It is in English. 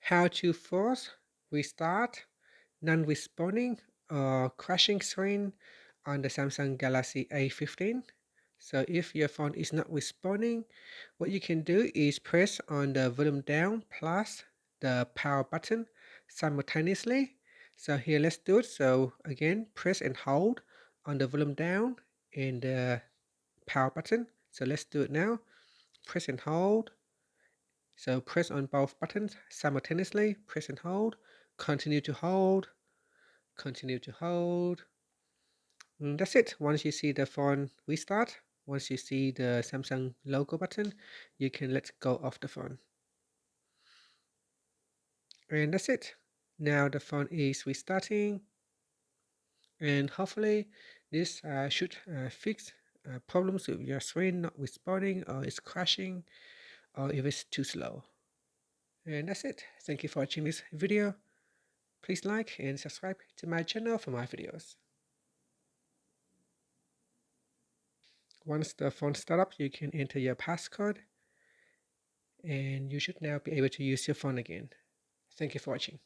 How to force restart non-responding or crashing screen on the Samsung Galaxy A15. So if your phone is not responding, what you can do is press on the volume down plus the power button simultaneously. So here, let's do it. So again, press and hold on the volume down and the power button. So let's do it now. Press and hold. So press on both buttons simultaneously. Press and hold. Continue to hold. Continue to hold. And that's it. Once you see the phone restart, once you see the Samsung logo button, you can let go of the phone. And that's it. Now the phone is restarting, and hopefully this should fix problems with your screen not responding, or it's crashing, or if it's too slow. And that's it. Thank you for watching this video. Please like and subscribe to my channel for more videos. Once the phone starts up, you can enter your passcode, and you should now be able to use your phone again. Thank you for watching.